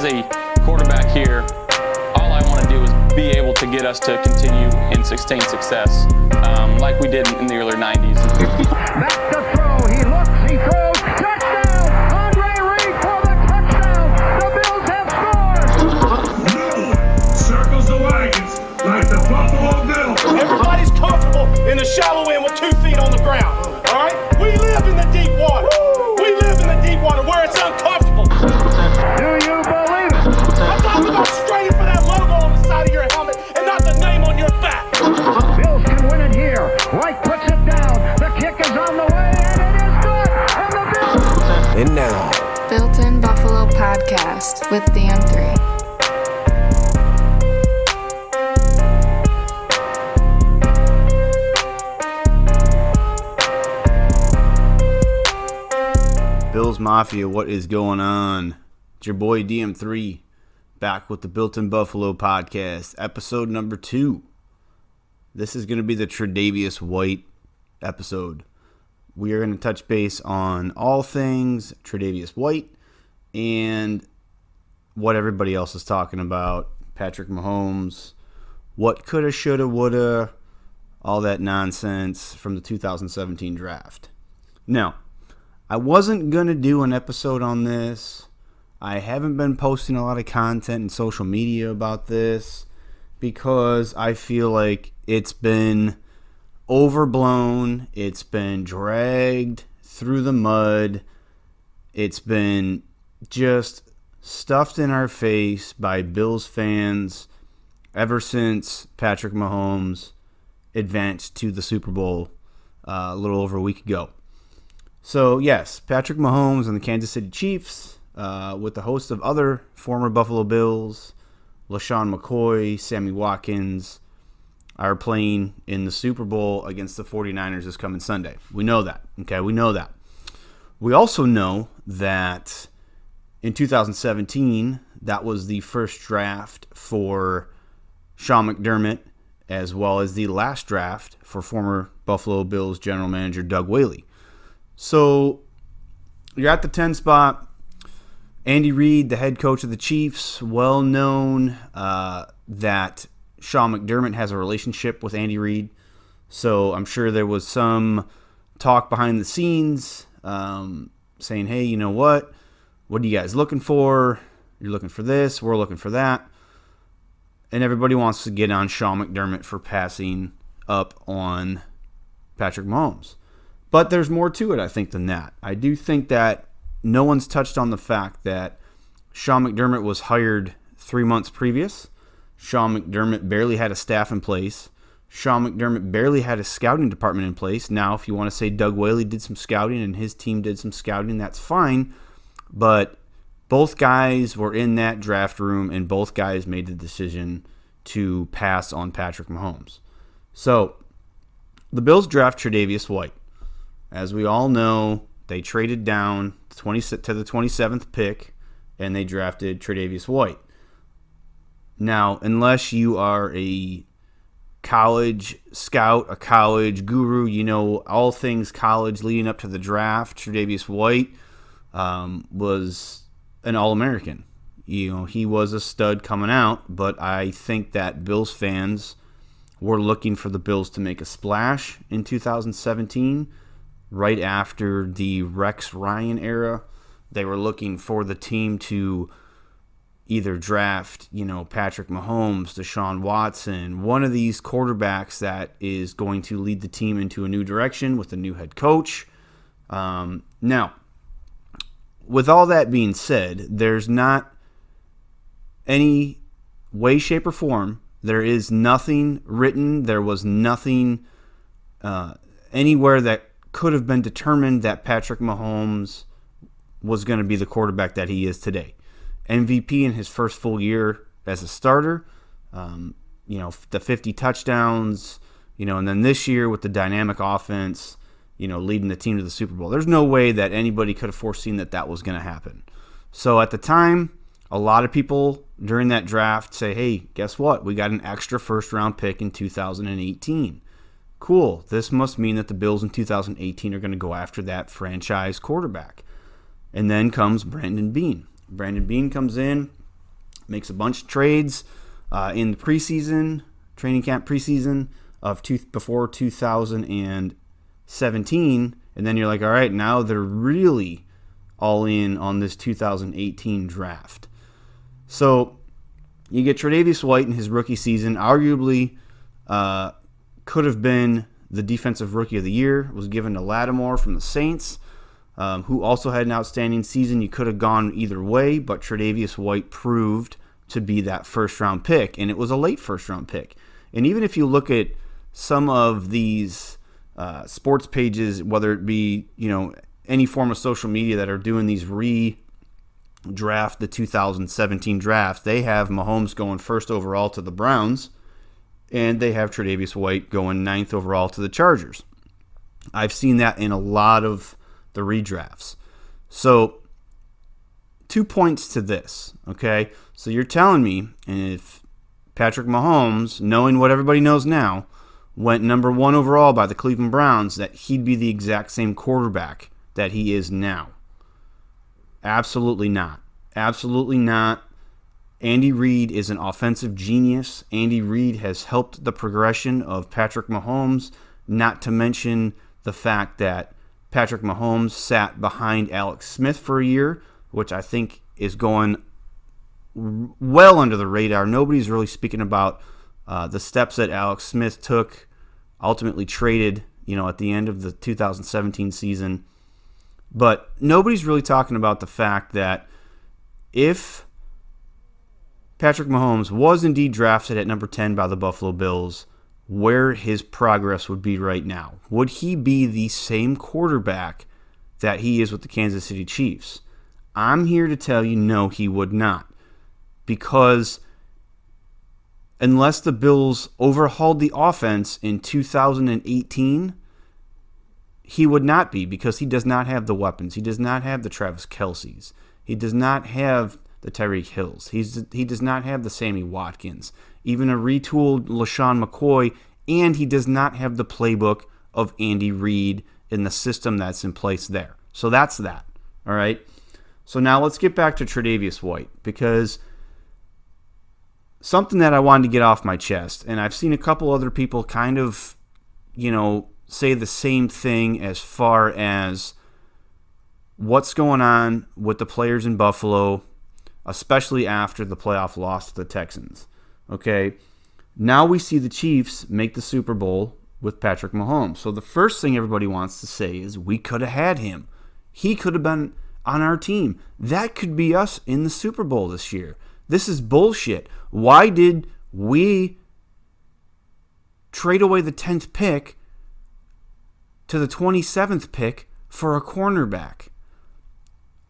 as a quarterback here, all I want to do is be able to get us to continue in sustained success like we did in the early 90s. Back to throw. He looks, he throws. Touchdown! Andre Reed for the touchdown. The Bills have scored. No one circles the wagons like the Buffalo Bills. Everybody's comfortable in the shallow end with 2 feet on the ground. All right? We live in the deep water. We live in the deep water where it's uncomfortable. Do you believe it? I'm talking about straining for that logo on the side of your helmet and not the name on your back. Bills can win it here. White puts it down. The kick is on the way, and it is good. And the Bills. And now, Built-in Buffalo Podcast with DM3. Bills Mafia, what is going on? It's your boy DM3 back with the Built-in Buffalo Podcast, episode number 2. This is going to be the Tre'Davious White episode. We are going to touch base on all things Tre'Davious White and what everybody else is talking about. Patrick Mahomes, what coulda, shoulda, woulda, all that nonsense from the 2017 draft. Now, I wasn't going to do an episode on this. I haven't been posting a lot of content in social media about this because I feel like it's been overblown. It's been dragged through the mud. It's been just stuffed in our face by Bills fans ever since Patrick Mahomes advanced to the Super Bowl a little over a week ago. So, yes, Patrick Mahomes and the Kansas City Chiefs, with a host of other former Buffalo Bills, LaShawn McCoy, Sammy Watkins, are playing in the Super Bowl against the 49ers this coming Sunday. We know that, okay? We know that. We also know that in 2017, that was the first draft for Sean McDermott, as well as the last draft for former Buffalo Bills general manager Doug Whaley. So, you're at the 10 spot. Andy Reid, the head coach of the Chiefs, well known that Sean McDermott has a relationship with Andy Reid. So, I'm sure there was some talk behind the scenes saying, hey, you know what? What are you guys looking for? You're looking for this. We're looking for that. And everybody wants to get on Sean McDermott for passing up on Patrick Mahomes. But there's more to it, I think, than that. I do think that no one's touched on the fact that Sean McDermott was hired 3 months previous. Sean McDermott barely had a staff in place. Sean McDermott barely had a scouting department in place. Now, if you want to say Doug Whaley did some scouting and his team did some scouting, that's fine. But both guys were in that draft room, and both guys made the decision to pass on Patrick Mahomes. So, the Bills draft Tre'Davious White. As we all know, they traded down to the 27th pick, and they drafted Tre'Davious White. Now, unless you are a college scout, a college guru, you know all things college leading up to the draft, Tre'Davious White was an All-American. You know, he was a stud coming out, but I think that Bills fans were looking for the Bills to make a splash in 2017. Right after the Rex Ryan era, they were looking for the team to either draft, Patrick Mahomes, Deshaun Watson, one of these quarterbacks that is going to lead the team into a new direction with a new head coach. Now, with all that being said, there's not any way, shape, or form. There is nothing written. There was nothing anywhere that could have been determined that Patrick Mahomes was going to be the quarterback that he is today. MVP in his first full year as a starter, the 50 touchdowns, and then this year with the dynamic offense, leading the team to the Super Bowl. There's no way that anybody could have foreseen that was going to happen. So at the time, a lot of people during that draft say, hey, guess what? We got an extra first-round pick in 2018. Cool. This must mean that the Bills in 2018 are going to go after that franchise quarterback. And then comes Brandon Beane. Brandon Beane comes in, makes a bunch of trades in the preseason, training camp preseason before 2017, and then you're like, all right, now they're really all in on this 2018 draft. So you get Tre'Davious White in his rookie season, arguably could have been the defensive rookie of the year, was given to Lattimore from the Saints, who also had an outstanding season. You could have gone either way, but Tre'Davious White proved to be that first-round pick, and it was a late first-round pick. And even if you look at some of these sports pages, whether it be any form of social media that are doing these redraft, the 2017 draft, they have Mahomes going first overall to the Browns, and they have Tre'Davious White going 9th overall to the Chargers. I've seen that in a lot of the redrafts. So 2 points to this, okay? So you're telling me, and if Patrick Mahomes, knowing what everybody knows now, went number 1 overall by the Cleveland Browns, that he'd be the exact same quarterback that he is now. Absolutely not. Absolutely not. Andy Reid is an offensive genius. Andy Reid has helped the progression of Patrick Mahomes, not to mention the fact that Patrick Mahomes sat behind Alex Smith for a year, which I think is going well under the radar. Nobody's really speaking about the steps that Alex Smith took, ultimately traded, at the end of the 2017 season. But nobody's really talking about the fact that if Patrick Mahomes was indeed drafted at number 10 by the Buffalo Bills, where his progress would be right now. Would he be the same quarterback that he is with the Kansas City Chiefs? I'm here to tell you, no, he would not. Because unless the Bills overhauled the offense in 2018, he would not be, because he does not have the weapons. He does not have the Travis Kelce's. He does not have the Tyreek Hills. He does not have the Sammy Watkins, even a retooled LaShawn McCoy, and he does not have the playbook of Andy Reid in the system that's in place there. So that's that, all right? So now let's get back to Tre'Davious White, because something that I wanted to get off my chest, and I've seen a couple other people kind of, say the same thing as far as what's going on with the players in Buffalo, especially after the playoff loss to the Texans. Okay, now we see the Chiefs make the Super Bowl with Patrick Mahomes. So the first thing everybody wants to say is, we could have had him. He could have been on our team. That could be us in the Super Bowl this year. This is bullshit. Why did we trade away the 10th pick to the 27th pick for a cornerback?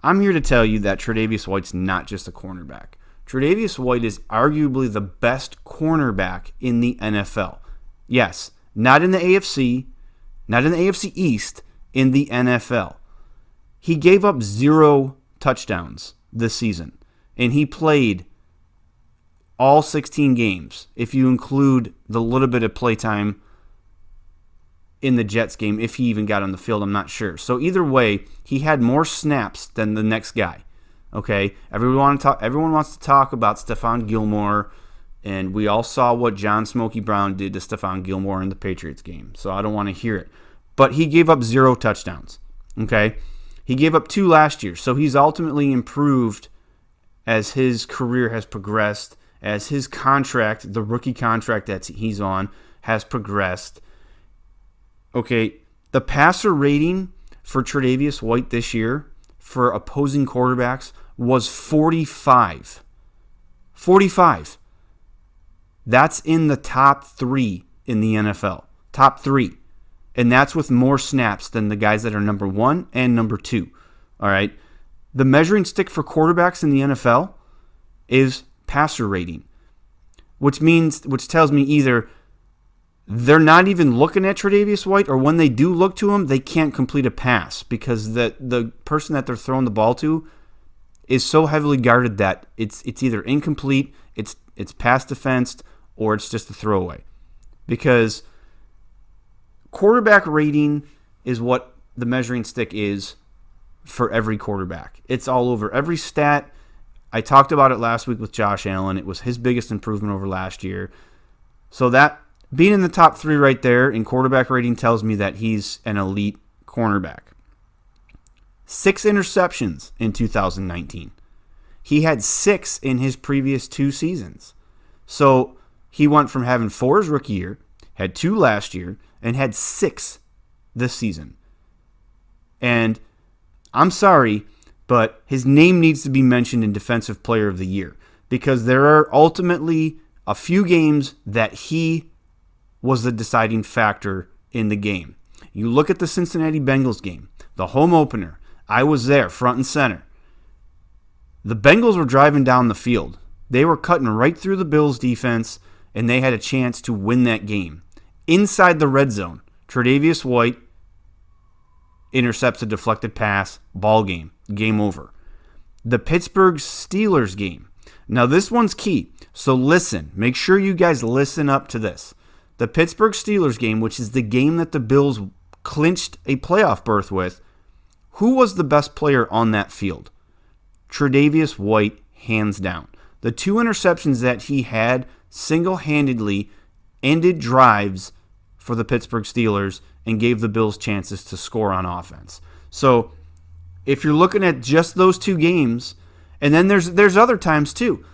I'm here to tell you that Tre'Davious White's not just a cornerback. Tre'Davious White is arguably the best cornerback in the NFL. Yes, not in the AFC, not in the AFC East, in the NFL. He gave up 0 touchdowns this season, and he played all 16 games, if you include the little bit of playtime in the Jets game, if he even got on the field, I'm not sure. So either way, he had more snaps than the next guy. Okay, everyone wants to talk about Stephon Gilmore, and we all saw what John Smokey Brown did to Stephon Gilmore in the Patriots game, so I don't want to hear it. But he gave up 0 touchdowns. Okay, he gave up 2 last year, so he's ultimately improved as his career has progressed, as his contract, the rookie contract that he's on, has progressed. Okay, the passer rating for Tre'Davious White this year for opposing quarterbacks was 45. 45. That's in the top 3 in the NFL. Top 3. And that's with more snaps than the guys that are number 1 and number 2. All right? The measuring stick for quarterbacks in the NFL is passer rating, which tells me either they're not even looking at Tre'Davious White, or when they do look to him, they can't complete a pass because the person that they're throwing the ball to is so heavily guarded that it's either incomplete, it's pass defensed, or it's just a throwaway. Because quarterback rating is what the measuring stick is for every quarterback. It's all over every stat. I talked about it last week with Josh Allen. It was his biggest improvement over last year. So that being in the top 3 right there in quarterback rating tells me that he's an elite cornerback. 6 interceptions in 2019. He had 6 in his previous 2 seasons. So he went from having 4 his rookie year, had 2 last year, and had 6 this season. And I'm sorry, but his name needs to be mentioned in Defensive Player of the Year because there are ultimately a few games that he was the deciding factor in the game. You look at the Cincinnati Bengals game, the home opener. I was there, front and center. The Bengals were driving down the field. They were cutting right through the Bills' defense, and they had a chance to win that game. Inside the red zone, Tre'Davious White intercepts a deflected pass, ball game, game over. The Pittsburgh Steelers game. Now this one's key, so listen. Make sure you guys listen up to this. The Pittsburgh Steelers game, which is the game that the Bills clinched a playoff berth with, who was the best player on that field? Tre'Davious White, hands down. The 2 interceptions that he had single-handedly ended drives for the Pittsburgh Steelers and gave the Bills chances to score on offense. So if you're looking at just those 2 games, and then there's other times too.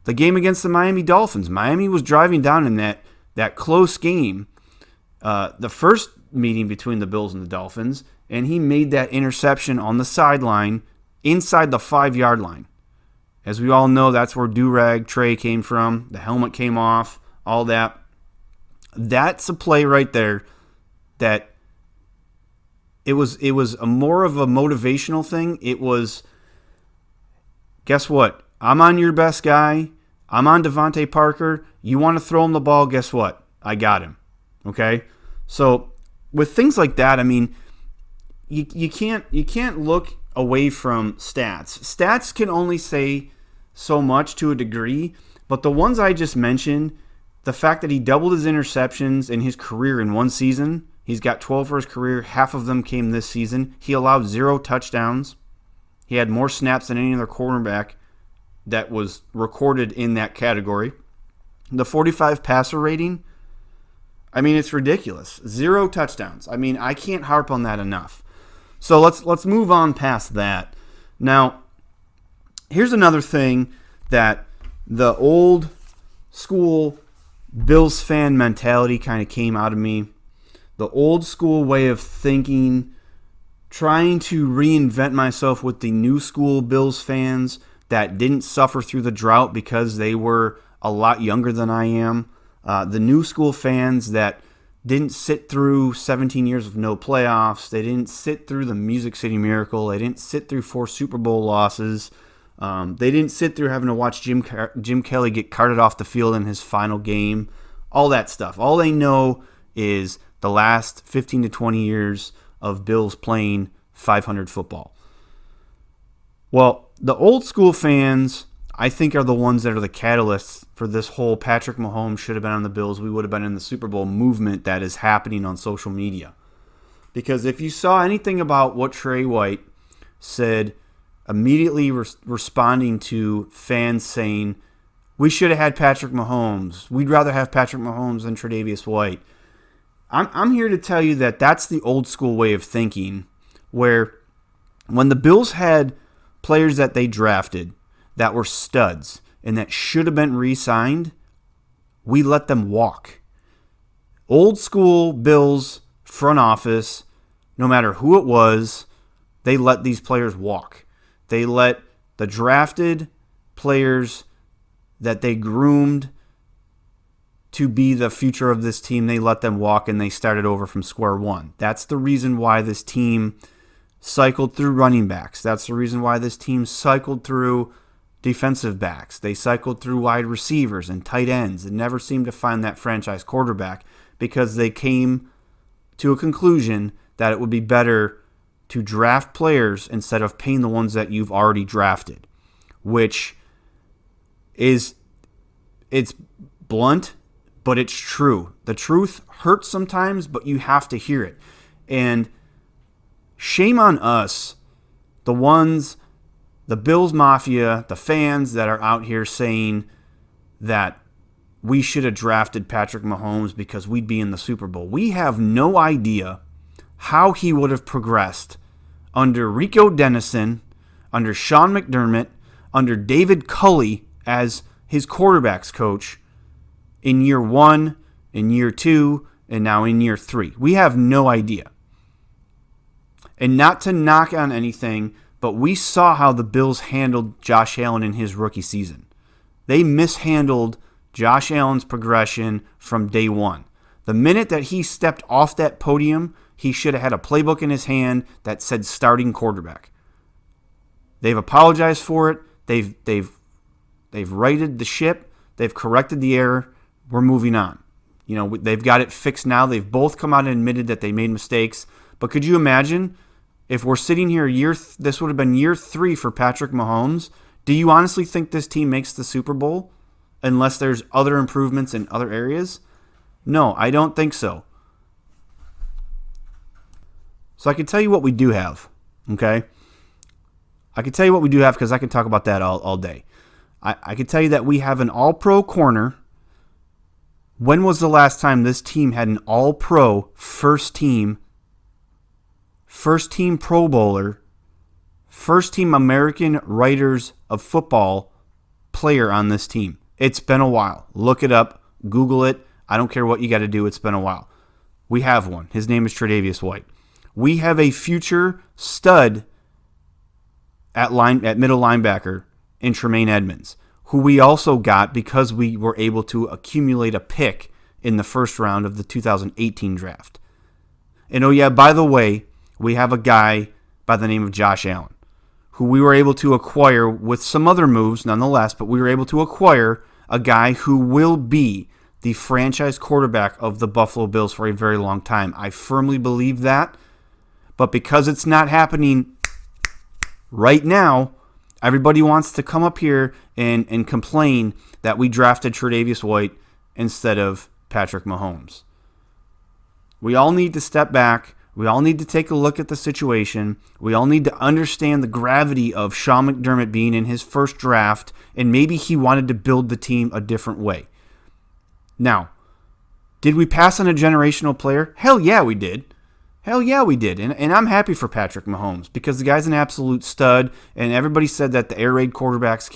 The game against the Miami Dolphins. Miami was driving down in that close game, the first meeting between the Bills and the Dolphins, and he made that interception on the sideline inside the 5-yard line. As we all know, that's where Do-Rag Trey came from. The helmet came off, all that. That's a play right there that it was a more of a motivational thing. It was, guess what? I'm on your best guy. I'm on Devontae Parker. You want to throw him the ball? Guess what? I got him. Okay? So with things like that, I mean, you can't look away from stats. Stats can only say so much to a degree, but the ones I just mentioned, the fact that he doubled his interceptions in his career in one season, he's got 12 for his career, half of them came this season. He allowed 0 touchdowns. He had more snaps than any other quarterback that was recorded in that category. The 45 passer rating, I mean, it's ridiculous. 0 touchdowns. I mean, I can't harp on that enough. So let's move on past that. Now, here's another thing that the old school Bills fan mentality kind of came out of me. The old school way of thinking, trying to reinvent myself with the new school Bills fans that didn't suffer through the drought because they were a lot younger than I am. The new school fans that didn't sit through 17 years of no playoffs. They didn't sit through the Music City Miracle. They didn't sit through 4 Super Bowl losses. They didn't sit through having to watch Jim Kelly get carted off the field in his final game. All that stuff. All they know is the last 15 to 20 years of Bills playing 500 football. Well, the old school fans, I think, are the ones that are the catalysts for this whole Patrick Mahomes should have been on the Bills, we would have been in the Super Bowl movement that is happening on social media. Because if you saw anything about what Tre White said immediately responding to fans saying, we should have had Patrick Mahomes, we'd rather have Patrick Mahomes than Tre'Davious White. I'm here to tell you that that's the old school way of thinking, where when the Bills had players that they drafted that were studs and that should have been re-signed, we let them walk. Old school Bills front office, no matter who it was, they let these players walk. They let the drafted players that they groomed to be the future of this team, they let them walk and they started over from square one. That's the reason why this team cycled through running backs. That's the reason why this team cycled through defensive backs. They cycled through wide receivers and tight ends and never seemed to find that franchise quarterback because they came to a conclusion that it would be better to draft players instead of paying the ones that you've already drafted, which is, it's blunt, but it's true. The truth hurts sometimes, but you have to hear it. And shame on us, the ones the Bills Mafia, the fans that are out here saying that we should have drafted Patrick Mahomes because we'd be in the Super Bowl. We have no idea how he would have progressed under Rico Dennison, under Sean McDermott, under David Culley as his quarterback's coach in year 1, in year 2, and now in year 3. We have no idea. And not to knock on anything, but we saw how the Bills handled Josh Allen in his rookie season. They mishandled Josh Allen's progression from day one. The minute that he stepped off that podium, he should have had a playbook in his hand that said starting quarterback. They've apologized for it. They've righted the ship. They've corrected the error. We're moving on. You know, they've got it fixed now. They've both come out and admitted that they made mistakes. But could you imagine if we're sitting here this would have been year 3 for Patrick Mahomes? Do you honestly think this team makes the Super Bowl unless there's other improvements in other areas? No, I don't think so. So I can tell you what we do have, okay? I can tell you what we do have because I can talk about that all day. I can tell you that we have an all-pro corner. When was the last time this team had an all-pro first team Pro Bowler, first team American Writers of Football player on this team? It's been a while. Look it up. Google it. I don't care what you got to do. It's been a while. We have one. His name is Tre'Davious White. We have a future stud at middle linebacker in Tremaine Edmonds, who we also got because we were able to accumulate a pick in the first round of the 2018 draft. And oh yeah, by the way, we have a guy by the name of Josh Allen, who we were able to acquire with some other moves nonetheless, but we were able to acquire a guy who will be the franchise quarterback of the Buffalo Bills for a very long time. I firmly believe that, but because it's not happening right now, everybody wants to come up here and complain that we drafted Tre'Davious White instead of Patrick Mahomes. We all need to step back. We all need to take a look at the situation. We all need to understand the gravity of Sean McDermott being in his first draft, and maybe he wanted to build the team a different way. Now, did we pass on a generational player? Hell yeah, we did. Hell yeah, we did. And I'm happy for Patrick Mahomes because the guy's an absolute stud, and everybody said that the air raid quarterbacks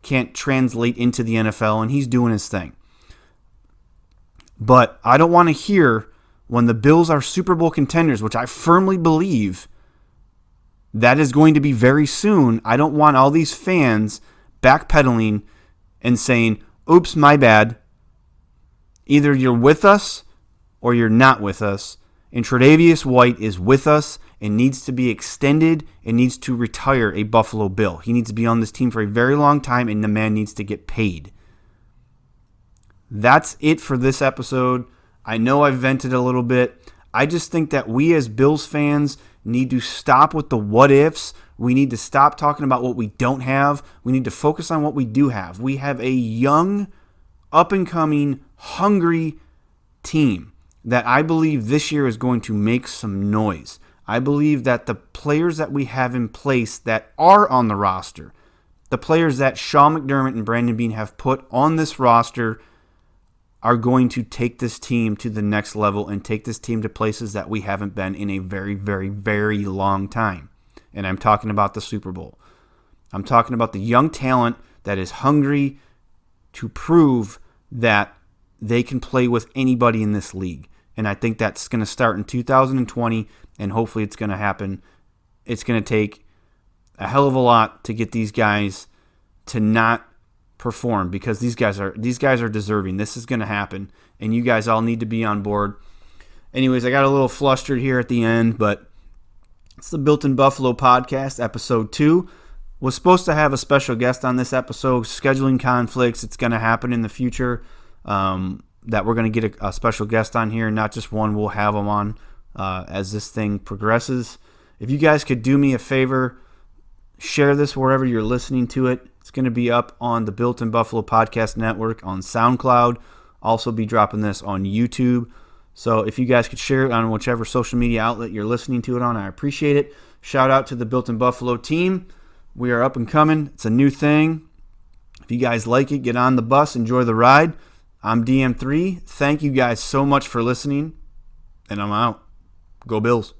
can't translate into the NFL, and he's doing his thing. But I don't want to hear when the Bills are Super Bowl contenders, which I firmly believe that is going to be very soon. I don't want all these fans backpedaling and saying, oops, my bad. Either you're with us or you're not with us. And Tre'Davious White is with us and needs to be extended and needs to retire a Buffalo Bill. He needs to be on this team for a very long time, and the man needs to get paid. That's it for this episode. I know I've vented a little bit. I just think that we as Bills fans need to stop with the what ifs. We need to stop talking about what we don't have. We need to focus on what we do have. We have a young, up-and-coming, hungry team that I believe this year is going to make some noise. I believe that the players that we have in place that are on the roster, the players that Sean McDermott and Brandon Beane have put on this roster, are going to take this team to the next level and take this team to places that we haven't been in a very, very, very long time. And I'm talking about the Super Bowl. I'm talking about the young talent that is hungry to prove that they can play with anybody in this league. And I think that's going to start in 2020, and hopefully it's going to happen. It's going to take a hell of a lot to get these guys to not perform, because these guys are deserving. This is going to happen, and you guys all need to be on board. Anyways, I got a little flustered here at the end, but it's the Built in Buffalo podcast, episode 2. Was supposed to have a special guest on this episode. Scheduling conflicts. It's going to happen in the future. That we're going to get a special guest on here, not just one. We'll have them on as this thing progresses. If you guys could do me a favor, share this wherever you're listening to it. It's going to be up on the Built in Buffalo Podcast Network on SoundCloud. Also be dropping this on YouTube. So if you guys could share it on whichever social media outlet you're listening to it on, I appreciate it. Shout out to the Built in Buffalo team. We are up and coming. It's a new thing. If you guys like it, get on the bus, enjoy the ride. I'm DM3. Thank you guys so much for listening, and I'm out. Go Bills.